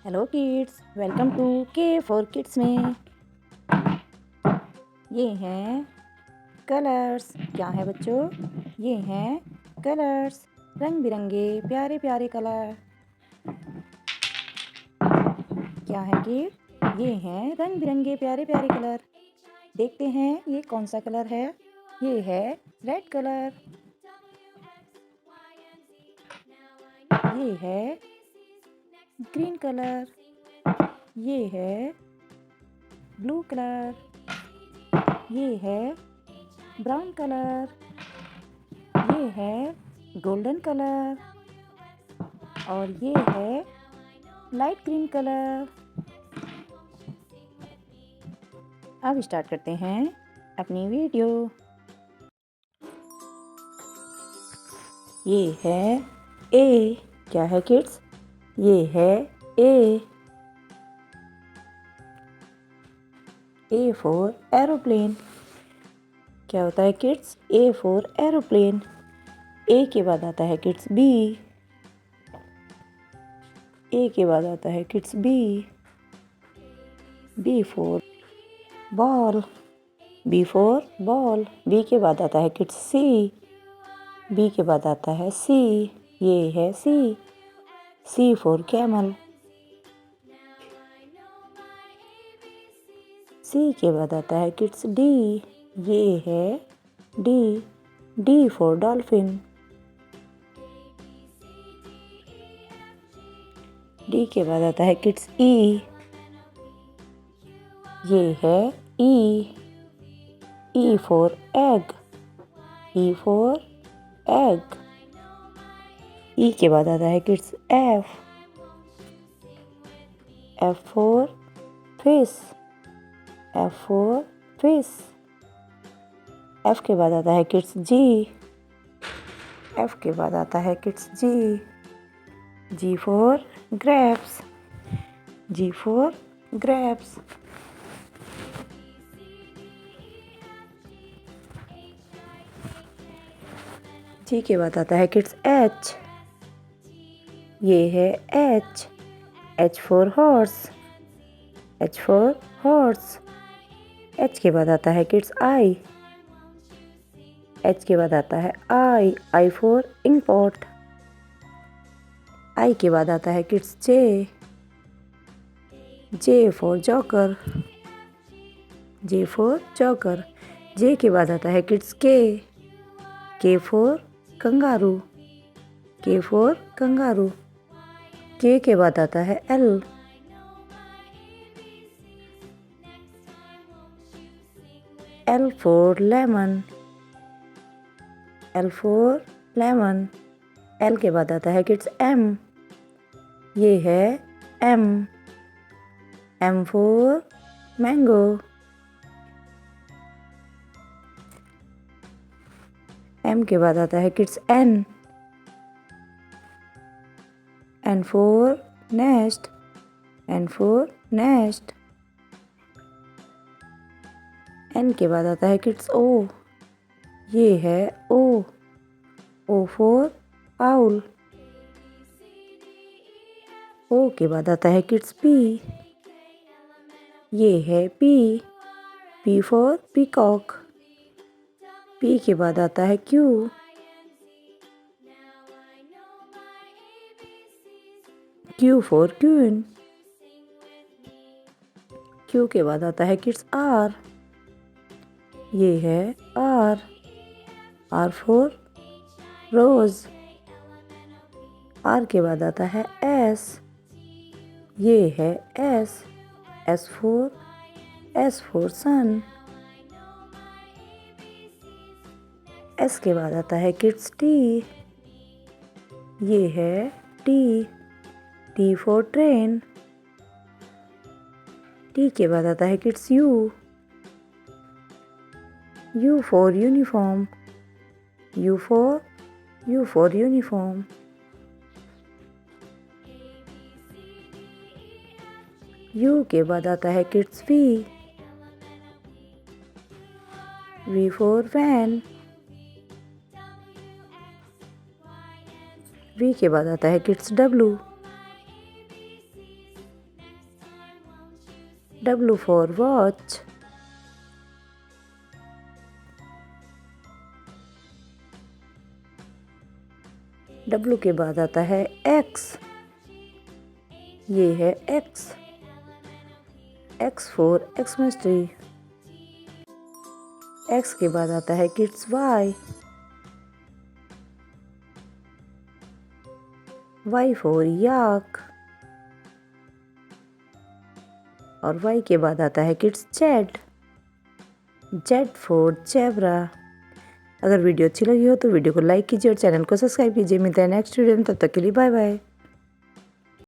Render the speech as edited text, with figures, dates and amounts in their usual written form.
Hello kids, welcome to के for kids में। ये हैं कलर्स। क्या है बच्चों? ये हैं कलर्स, रंग बिरंगे प्यारे प्यारे कलर। क्या है कि ये हैं रंग बिरंगे प्यारे प्यारे कलर। देखते हैं ये कौन सा कलर है। ये है रेड कलर। ये है ग्रीन कलर। ये है ब्लू कलर। ये है ब्राउन कलर। ये है गोल्डन कलर। और ये है लाइट ग्रीन कलर। अब स्टार्ट करते हैं अपनी वीडियो। ये है ए। क्या है किड्स? ये है ए। ए फॉर एरोप्लेन। क्या होता है kids? A for aeroplane. A के बाद आता है किड्स बी। ए के बाद आता है kids B. B for ball. B for ball. B के बाद आता है किड्स सी। बी के बाद आता है सी। ये है सी। सी फॉर कैमल। सी के बाद आता है किड्स डी। ये है D. D for dolphin. D के बाद आता है किड्स ई। ये है E. E for egg. E for egg. E के बाद आता है kids F. F for fish. F for fish. F के बाद आता है किड्स जी। एफ के बाद आता है kids G. G for grapes. G for grapes. G के बाद आता है किड्स एच। ये है H. H for horse. H for horse. H के बाद आता है किड्स आई। एच के बाद आता है आई। I for inkpot. आई के बाद आता है kids J. J for joker. J for joker. J के बाद आता है kids K. K for kangaroo. K for kangaroo. K के बाद आता है L. L for lemon. L for lemon. L के बाद आता है किड्स एम। ये है M. M for mango. M के बाद आता है kids N. N for nest. N for nest. N के बाद आता है किड्स ओ। ये है ओ। O for owl. ओ के बाद आता है किड्स पी। ये है P. P for peacock. P के बाद आता है Q. Q for queen. Q के बाद आता है किड्स आर। ये है R. R for rose. R के बाद आता है एस। ये है S. S for sun. S के बाद आता है किड्स टी। ये है T. T for train. T के बाद आता है kids U. U for uniform. U for uniform. U के बाद आता है kids V. V for van. V के बाद आता है kids W. W for watch. W के बाद आता है X, ये है X। X for Xmas tree। X के बाद आता है kids Y, Y for yak। और Y के बाद आता है kids Z, Z for zebra। अगर वीडियो अच्छी लगी हो तो वीडियो को लाइक कीजिए और चैनल को सब्सक्राइब कीजिए। मिलते हैं नेक्स्ट वीडियो में, तब तक के लिए बाय बाय।